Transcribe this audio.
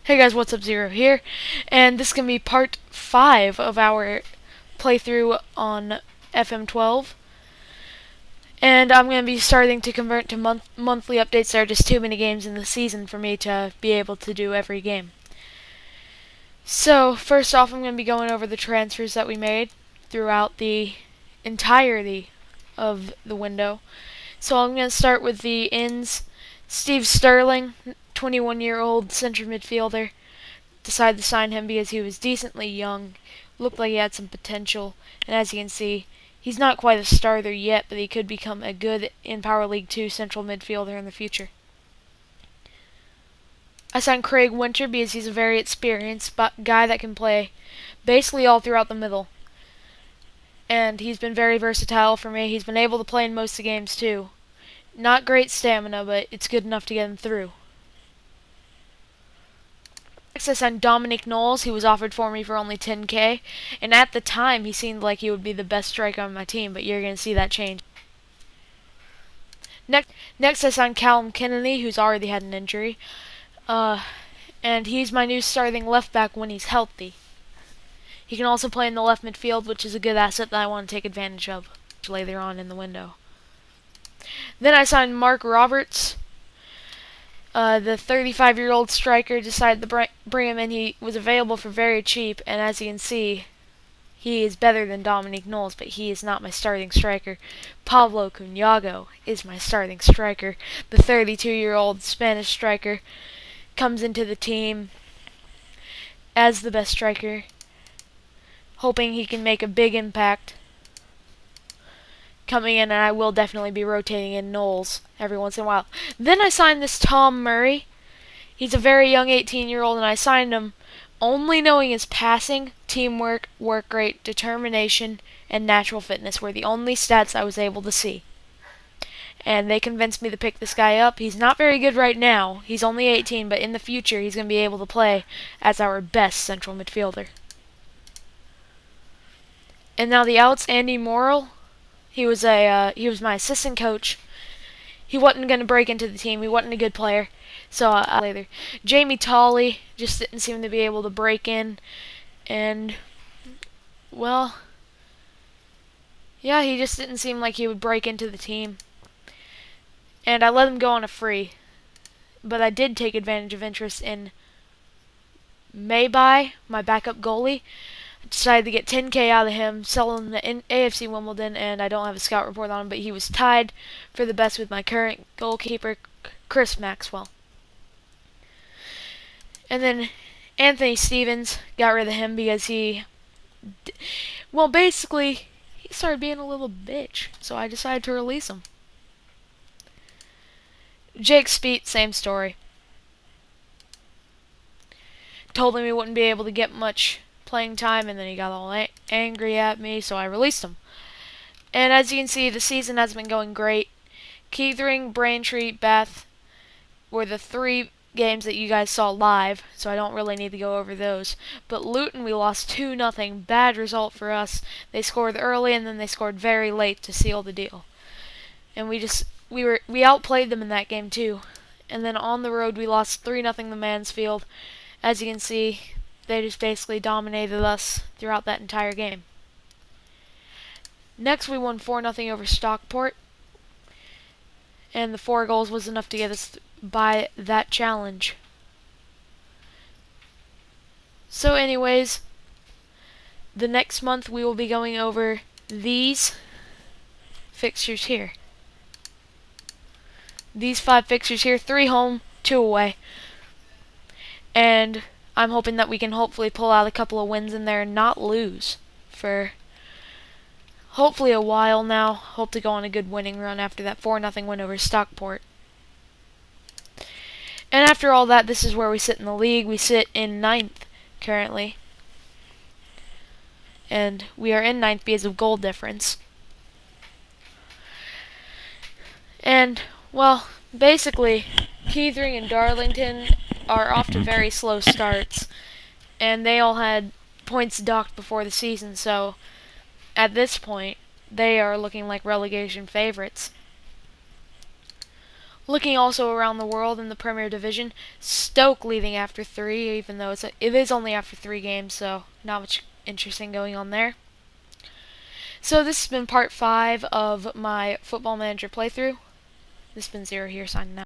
Hey guys, what's up? Zero here, and this is going to be part 5 of our playthrough on FM12. And I'm going to be starting to convert to monthly updates. There are just too many games in the season for me to be able to do every game. So, first off, I'm going to be going over the transfers that we made throughout the entirety of the window. So I'm going to start with the ins. Steve Sterling, 21-year-old central midfielder. Decided to sign him because he was decently young, looked like he had some potential, and as you can see, he's not quite a starter yet, but he could become a good in Power League 2 central midfielder in the future. I signed Craig Winter because he's a very experienced guy that can play basically all throughout the middle. And he's been very versatile for me. He's been able to play in most of the games too. Not great stamina, but it's good enough to get him through. Next, I signed Dominic Knowles. He was offered for me for only 10K, and at the time, he seemed like he would be the best striker on my team, but you're going to see that change. Next, I signed Callum Kennedy, who's already had an injury, and he's my new starting left back when he's healthy. He can also play in the left midfield, which is a good asset that I want to take advantage of later on in the window. Then I signed Mark Roberts. The 35-year-old striker decided to bring him in. He was available for very cheap, and as you can see, he is better than Dominic Knowles, but he is not my starting striker. Pablo Cunyago is my starting striker. The 32-year-old Spanish striker comes into the team as the best striker, hoping he can make a big impact coming in, and I will definitely be rotating in Knowles every once in a while. Then I signed this Tom Murray. He's a very young 18-year-old, and I signed him only knowing his passing, teamwork, work rate, determination, and natural fitness were the only stats I was able to see. And they convinced me to pick this guy up. He's not very good right now. He's only 18, but in the future he's going to be able to play as our best central midfielder. And now the outs, Andy Morrill. He was my assistant coach. He wasn't going to break into the team. He wasn't a good player. So later, Jamie Tolley just didn't seem to be able to break in, and well, yeah, he just didn't seem like he would break into the team. And I let him go on a free, but I did take advantage of interest in Mayby, my backup goalie. Decided to get 10K out of him, sell him to AFC Wimbledon, and I don't have a scout report on him, but he was tied for the best with my current goalkeeper, Chris Maxwell. And then Anthony Stevens, got rid of him because basically, he started being a little bitch, so I decided to release him. Jake Speet, same story. Told him he wouldn't be able to get much playing time, and then he got all angry at me, so I released him. And as you can see, the season has been going great. Keithering, Braintree, Bath were the 3 games that you guys saw live, so I don't really need to go over those. But Luton, we lost 2-0. Bad result for us. They scored early, and then they scored very late to seal the deal. And we outplayed them in that game too. And then on the road, we lost 3-0 to Mansfield. As you can see, they just basically dominated us throughout that entire game. Next, we won 4-0 over Stockport, and the 4 goals was enough to get us by that challenge. So anyways, the next month we will be going over these fixtures here. These 5 fixtures here, 3 home, 2 away. And I'm hoping that we can hopefully pull out a couple of wins in there and not lose for hopefully a while now. Hope to go on a good winning run after that 4-0 win over Stockport. And after all that, this is where we sit in the league. We sit in 9th currently. And we are in 9th because of goal difference. And, well, basically, Keithering and Darlington are off to very slow starts, and they all had points docked before the season, so at this point, they are looking like relegation favorites. Looking also around the world in the Premier Division, Stoke leading after 3, even though it is only after 3 games, so not much interesting going on there. So this has been part 5 of my Football Manager playthrough. This has been Zero here, signing out.